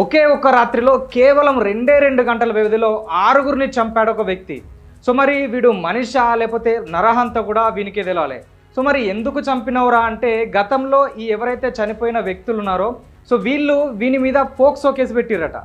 ఒకే ఒక్క రాత్రిలో కేవలం 2 గంటల వ్యవధిలో 6గురిని చంపాడు ఒక వ్యక్తి. సో మరి వీడు మనిషా లేకపోతే నరహంత కూడా వీనికే తెలవాలి. సో మరి ఎందుకు చంపినవురా అంటే గతంలో ఈ ఎవరైతే చనిపోయిన వ్యక్తులు ఉన్నారో సో వీని మీద పోక్సో కేసు పెట్టిరట.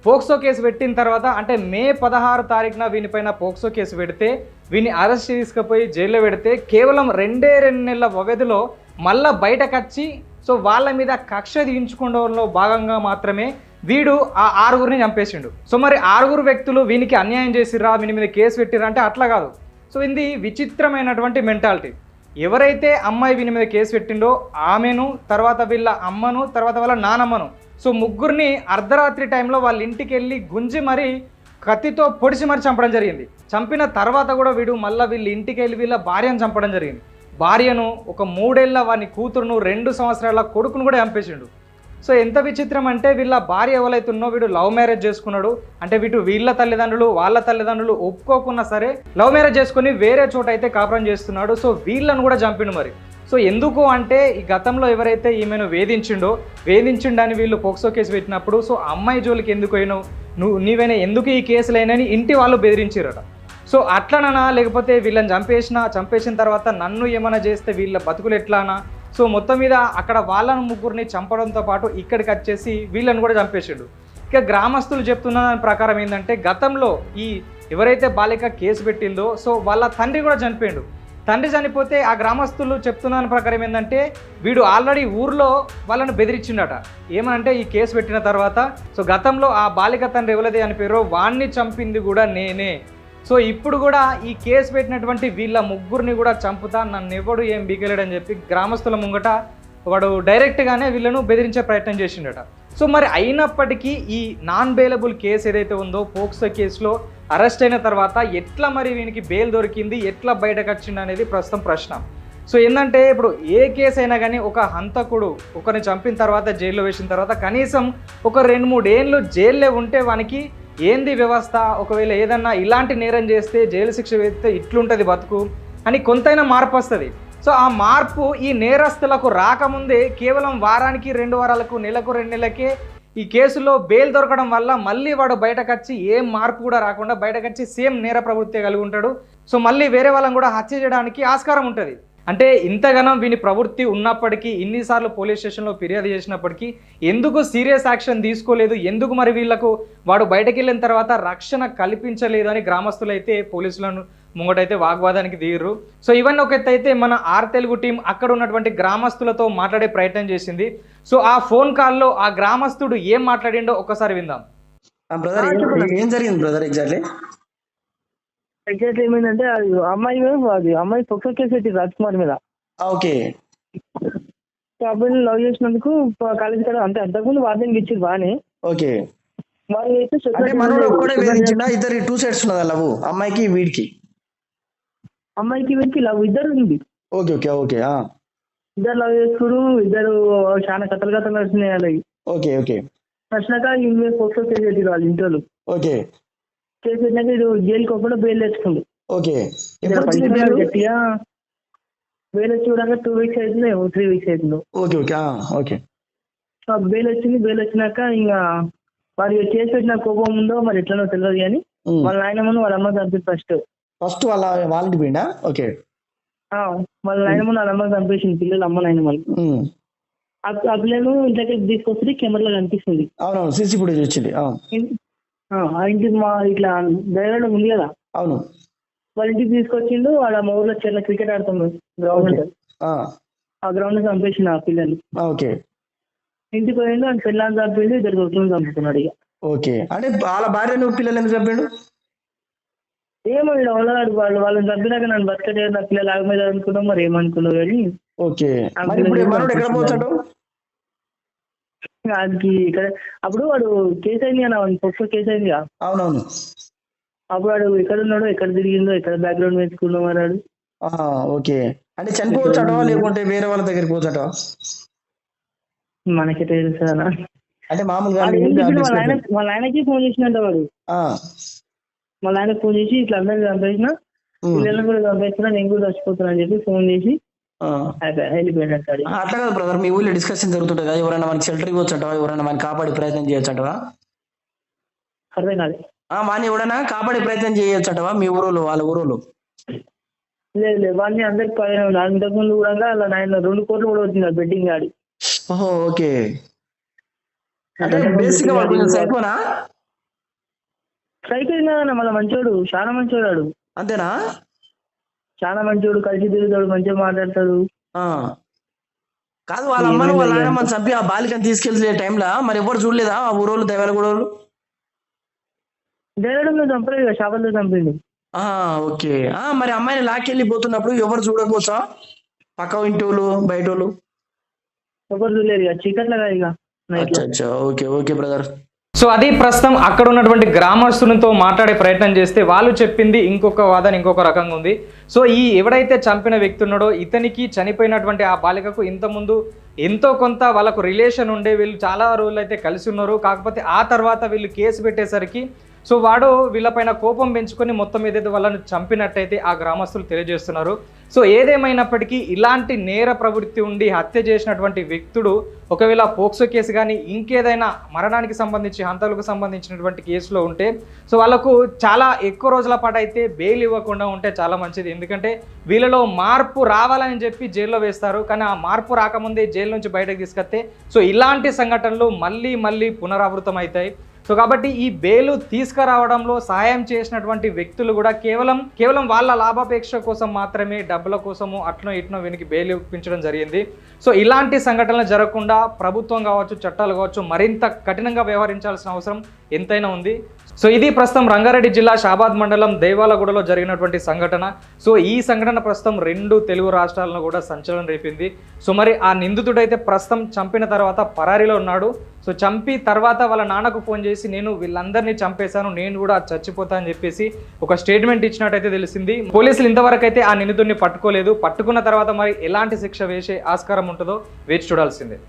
పోక్సో కేసు పెట్టిన తర్వాత అంటే మే 16 తారీఖున వీనిపైన పోక్సో కేసు పెడితే వీని అరెస్ట్ తీసుకుపోయి జైల్లో పెడితే కేవలం 2 నెలల వ్యవధిలో మళ్ళా బయటకు వచ్చి సో వాళ్ళ మీద కక్ష తీయించుకోవడంలో భాగంగా మాత్రమే వీడు ఆ 6గురిని చంపేసిండు. సో మరి 6గురు వ్యక్తులు వీనికి అన్యాయం చేసిర్రా, వీని మీద కేసు పెట్టిర్రా అంటే అట్లా కాదు. సో ఇది విచిత్రమైనటువంటి మెంటాలిటీ. ఎవరైతే అమ్మాయి వీని మీద కేసు పెట్టిండో ఆమెను, తర్వాత వీళ్ళ అమ్మను, తర్వాత వాళ్ళ నానమ్మను, సో ముగ్గురిని అర్ధరాత్రి టైంలో వాళ్ళ ఇంటికి వెళ్ళి గుంజి మరి కత్తితో పొడిచి మరి చంపడం జరిగింది. చంపిన తర్వాత కూడా వీడు మళ్ళీ వీళ్ళ ఇంటికి వెళ్ళి వీళ్ళ భార్యను చంపడం జరిగింది. భార్యను, ఒక 3 ఏళ్ల వాని కూతురును, 2 సంవత్సరాల కొడుకును కూడా చంపేసిండు. సో ఎంత విచిత్రం అంటే వీళ్ళ భార్య ఎవరైతే ఉన్నో వీడు లవ్ మ్యారేజ్ చేసుకున్నాడు. అంటే వీళ్ళ తల్లిదండ్రులు వాళ్ళ తల్లిదండ్రులు ఒప్పుకోకున్నా సరే లవ్ మ్యారేజ్ చేసుకుని వేరే చోట అయితే కాపురం చేస్తున్నాడు. సో వీళ్ళను కూడా చంపిండు మరి. సో ఎందుకు అంటే ఈ గతంలో ఎవరైతే ఈమెను వేధించిండని వీళ్ళు పోక్సో కేసు పెట్టినప్పుడు సో అమ్మాయి జోలికి ఎందుకు అయినావు, నీవైనా ఎందుకు ఈ కేసులైనని ఇంటి వాళ్ళు బెదిరించారట. సో అట్లనన్నా లేకపోతే వీళ్ళని చంపేసిన తర్వాత నన్ను ఏమైనా చేస్తే వీళ్ళ బతుకులు ఎట్లానా. సో మొత్తం మీద అక్కడ వాళ్ళను ముగ్గురిని చంపడంతో పాటు ఇక్కడికి వచ్చేసి వీళ్ళని కూడా చంపేసిండు. ఇక గ్రామస్తులు చెప్తున్న దాని ప్రకారం ఏంటంటే గతంలో ఈ ఎవరైతే బాలిక కేసు పెట్టిందో సో వాళ్ళ తండ్రి కూడా చనిపోయిండు. తండ్రి చనిపోతే ఆ గ్రామస్తులు చెప్తున్న దాని ప్రకారం ఏంటంటే వీడు ఆల్రెడీ ఊర్లో వాళ్ళని బెదిరించిండట. ఏమనంటే ఈ కేసు పెట్టిన తర్వాత సో గతంలో ఆ బాలిక తండ్రి ఎవరైతే చనిపోయారో వాణ్ణి చంపింది కూడా నేనే. సో ఇప్పుడు కూడా ఈ కేసు పెట్టినటువంటి వీళ్ళ ముగ్గురిని కూడా చంపుతా, నన్ను ఎవడు ఏం బీగలేడని చెప్పి గ్రామస్తుల ముంగట వాడు డైరెక్ట్గానే వీళ్ళను బెదిరించే ప్రయత్నం చేసిండట. సో మరి అయినప్పటికీ ఈ నాన్ బెయిలబుల్ కేసు ఏదైతే ఉందో పోక్సో కేసులో అరెస్ట్ అయిన తర్వాత ఎట్లా మరి వీనికి బెయిల్ దొరికింది, ఎట్లా బయటకు వచ్చింది అనేది ప్రస్తుతం ప్రశ్న. సో ఏంటంటే ఇప్పుడు ఏ కేసు అయినా కానీ ఒక హంతకుడు ఒకరిని చంపిన తర్వాత జైల్లో వేసిన తర్వాత కనీసం ఒక 2-3 ఏళ్ళు జైల్లో ఉంటే వానికి ఏంది వ్యవస్థ, ఒకవేళ ఏదన్నా ఇలాంటి నేరం చేస్తే జైలు శిక్ష వేస్తే ఇట్లుంటుంది బతుకు అని కొంతైనా మార్పు వస్తుంది. సో ఆ మార్పు ఈ నేరస్తులకు రాకముందే కేవలం వారానికి 2 వారాలకు, నెలకు 2 నెలలకే ఈ కేసులో బెయిల్ దొరకడం వల్ల మళ్ళీ వాడు బయటకు వచ్చి ఏం మార్పు కూడా రాకుండా బయటకు వచ్చి సేమ్ నేర ప్రవృత్తి కలిగి ఉంటాడు. సో మళ్ళీ వేరే వాళ్ళని కూడా హత్య చేయడానికి ఆస్కారం ఉంటుంది. అంటే ఇంతగానం వీని ప్రవృత్తి ఉన్నప్పటికీ, ఇన్నిసార్లు పోలీస్ స్టేషన్లో ఫిర్యాదు చేసినప్పటికీ ఎందుకు సీరియస్ యాక్షన్ తీసుకోలేదు, ఎందుకు మరి వీళ్ళకు వాడు బయటకు వెళ్ళిన తర్వాత రక్షణ కల్పించలేదు అని గ్రామస్తులు అయితే పోలీసులను ముంగటైతే వాగ్వాదానికి దిగిర్రు. సో ఇవన్నీ ఒక ఎత్తు అయితే మన తెలుగు టీం అక్కడ ఉన్నటువంటి గ్రామస్తులతో మాట్లాడే ప్రయత్నం చేసింది. సో ఆ ఫోన్ కాల్లో ఆ గ్రామస్తుడు ఏం మాట్లాడిండో ఒకసారి విందాం. ఏం జరిగింది బ్రదర్ ఎగ్జాక్ట్లీ ఏమైందంటే అమ్మాయి పోక్సో కేసు పెట్టి రాజ్కుమార్ మీద. ఓకే. అబ్బాయిని లవ్ చేసినందుకు కాలేజ్ కాడ అంటే అంతకుముందు వార్నింగ్ ఇచ్చారు బానే. ఓకే. వాళ్ళు అయితే ఇద్దరు 2 సైడ్స్ ఉన్నదా లవ్, అమ్మాయికి వీడికి? అమ్మాయికి వీడికి లవ్ ఇద్దరు ఉంది. Okay okay okay. ఇద్దరు లవ్ చేసుకురు, ఇద్దరు చాలా కథలు నడిచినాయి వాళ్ళకి. Okay okay. నచ్చినాక ఇవి పోక్సో కేసు పెట్టిరు వాళ్ళ ఇంట్లో. ఓకే. కేసు పెట్టినాక ఇది జైలుకి ఒకటి బెయిల్ తెచ్చుకుండు. ఓకే. గట్టిగా బెయిల్ వచ్చి కూడా 2 వీక్స్ అవుతుంది, 3 వీక్స్ అవుతుంది. Okay okay okay. బెయిల్ వచ్చింది. బెయిల్ వచ్చినాక ఇంకా వారి కేసు పెట్టిన కోపం ఉందో మరి ఎట్లనో తెలియదు కానీ వాళ్ళ నాయనమ్మను వాళ్ళ అమ్మ చంపి ఫస్ట్ వాళ్ళకి పోయిండా? ఓకే. వాళ్ళ నాయనమ్మను వాళ్ళ అమ్మ చంపేసింది, పిల్లలు అమ్మ నాయనమ్మలు. ఆ పిల్లలు ఇంట్లోకి తీసుకొస్తే కెమెరాలో కనిపిస్తుంది. అవునవును, సీసీ ఫుటేజ్ వచ్చింది. ఆ ఇంటికి మా ఇట్లా దయగడ ఉంది కదా, అవును, వాళ్ళ ఇంటికి తీసుకొచ్చిండు. వాళ్ళ మా ఊర్లో చిన్న క్రికెట్ ఆడుతున్నాడు గ్రౌండ్, ఆ గ్రౌండ్ చంపేసిండు ఆ పిల్లలు. ఓకే. ఇంటికి పోయిండు, అని పిల్లలు చంపిండు, 2 కొడుకులను చంపుతున్నాడు. ఇక ఓకే. అంటే వాళ్ళ భార్య నువ్వు పిల్లలు ఎందుకు చంపాడు? ఏమో ఇక్కడ వాళ్ళని వాళ్ళని చంపినాక నన్ను బతకలేదు, నా పిల్లలు ఆగ మీద అనుకున్నాం, మరి ఏమనుకున్నావు కానీ. ఓకే. ఎక్కడ పోతాడు వాడికి ఇక్కడ అప్పుడు వాడు కేసు అయింది కదా, పోక్సో కేసు అయింది కదా. అవునవును. అప్పుడు వాడు ఎక్కడ ఉన్నాడో, ఎక్కడ తిరిగిందో, ఎక్కడ బ్యాక్గ్రౌండ్ వేసుకున్నాం అన్నాడు. ఓకే. అంటే చనిపోవచ్చాడో లేకుంటే వేరే వాళ్ళ దగ్గరికి పోతాడో మనకి తెలుసు అన్న. అంటే మామూలుగా వాళ్ళ ఆయనకి ఫోన్ చేసినట్ట వాడు. వాళ్ళ ఆయనకు ఫోన్ చేసి ఇట్లా అందరికి చంపేసిన, పిల్లలను కూడా చంపేస్తున్నా, నేను కూడా చచ్చిపోతున్నా అని చెప్పి ఫోన్ చేసి వెళ్ళిపోయాడు అంటాడు. అట్లా కదా బ్రదర్, మీ ఊళ్ళో డిస్కషన్ జరుగుతుంటుంది కదా, ఎవరైనా మనకి షెల్టర్ ఇవ్వచ్చు అంటావా, ఎవరైనా మనకి కాపాడే ప్రయత్నం చేయొచ్చు అంటావా? అర్థం కాదు. వాడిని ఎవడైనా కాపాడే ప్రయత్నం చేయొచ్చు అంటావా మీ ఊరోళ్ళు, వాళ్ళ ఊరోళ్ళు? లేదు లేదు, వాళ్ళని అందరికి పైన ఇంతకుముందు కూడా అలా 2 కోట్లు కూడా వచ్చింది బెట్టింగ్ ఆడి. ఓహో ఓకే. అంటే బేసిక్ గా వాడు కొంచెం సైకోనా? సైకో కాదన్న, మళ్ళీ మంచోడు, చాలా మంచోడు వాడు. అంతేనా? చాలా మంచోడు, కలిసి తిరుగుతాడు, మంచిగా మాట్లాడతాడు. కాదు, వాళ్ళ అమ్మను వాళ్ళ నాయనమ్మని చంపి ఆ బాలికను తీసుకెళ్లే టైంలో మరి ఎవరు చూడలేదా ఆ ఊరోళ్ళు, దైవాల గూడోళ్ళు? దేవడంలో చంపలేదు కదా, శాపంతో చంపిండు. ఓకే. మరి అమ్మాయిని లాక్కెళ్ళిపోతున్నప్పుడు ఎవరు చూడకపోవచ్చా? పక్క ఇంటి వాళ్ళు, బయట వాళ్ళు ఎవరు చూడలేదు ఇక, చీకట్ల కదా ఇక నైట్ లో. అచ్చా ఓకే ఓకే బ్రదర్. సో అది ప్రస్తుతం అక్కడ ఉన్నటువంటి గ్రామస్తులతో మాట్లాడే ప్రయత్నం చేస్తే వాళ్ళు చెప్పింది ఇంకొక వాదన ఇంకొక రకంగా ఉంది. సో ఈ ఎవడైతే చంపిన వ్యక్తి ఉన్నాడో ఇతనికి చనిపోయినటువంటి ఆ బాలికకు ఇంతకుముందు ఎంతో కొంత వాళ్ళకు రిలేషన్ ఉండే, వీళ్ళు చాలా రోజులు అయితే కలిసి ఉన్నారు. కాకపోతే ఆ తర్వాత వీళ్ళు కేసు పెట్టేసరికి సో వాడు వీళ్ళపైన కోపం పెంచుకొని మొత్తం ఏదైతే వాళ్ళని చంపినట్టయితే ఆ గ్రామస్తులు తెలియజేస్తున్నారు. సో ఏదేమైనప్పటికీ ఇలాంటి నేర ప్రవృత్తి ఉండి హత్య చేసినటువంటి వ్యక్తుడు ఒకవేళ పోక్సో కేసు కానీ ఇంకేదైనా మరణానికి సంబంధించి హంతలకు సంబంధించినటువంటి కేసులో ఉంటే సో వాళ్ళకు చాలా ఎక్కువ రోజుల పాటు అయితే బెయిల్ ఇవ్వకుండా ఉంటే చాలా మంచిది. ఎందుకంటే వీళ్ళలో మార్పు రావాలని చెప్పి జైల్లో వేస్తారు, కానీ ఆ మార్పు రాకముందే జైలు నుంచి బయటకు తీసుకొస్తే సో ఇలాంటి సంఘటనలు మళ్ళీ మళ్ళీ పునరావృతం అవుతాయి. సో కాబట్టి ఈ బెయిల్ తీసుకురావడంలో సహాయం చేసినటువంటి వ్యక్తులు కూడా కేవలం వాళ్ళ లాభాపేక్ష కోసం మాత్రమే, డబ్బుల కోసము అట్నో ఇట్నో వీనికి బెయిల్ ఇప్పించడం జరిగింది. సో ఇలాంటి సంఘటనలు జరగకుండా ప్రభుత్వం కావచ్చు, చట్టాలు కావచ్చు మరింత కఠినంగా వ్యవహరించాల్సిన అవసరం ఎంతైనా ఉంది. సో ఇది ప్రస్తుతం రంగారెడ్డి జిల్లా షాబాద్ మండలం దేవాలగూడలో జరిగినటువంటి సంఘటన. సో ఈ సంఘటన ప్రస్తుతం 2 తెలుగు రాష్ట్రాలను కూడా సంచలనం రేపింది. సో మరి ఆ నిందితుడైతే ప్రస్తుతం చంపిన తర్వాత పరారీలో ఉన్నాడు. సో చంపి తర్వాత వాళ్ళ నాన్నకు ఫోన్ చేసి నేను వీళ్ళందరినీ చంపేశాను, నేను కూడా చచ్చిపోతా అని చెప్పేసి ఒక స్టేట్మెంట్ ఇచ్చినట్టయితే తెలిసింది. పోలీసులు ఇంతవరకు అయితే ఆ నిందితుడిని పట్టుకోలేదు. పట్టుకున్న తర్వాత మరి ఎలాంటి శిక్ష వేసే ఆస్కారం ఉంటుందో వేచి చూడాల్సిందే.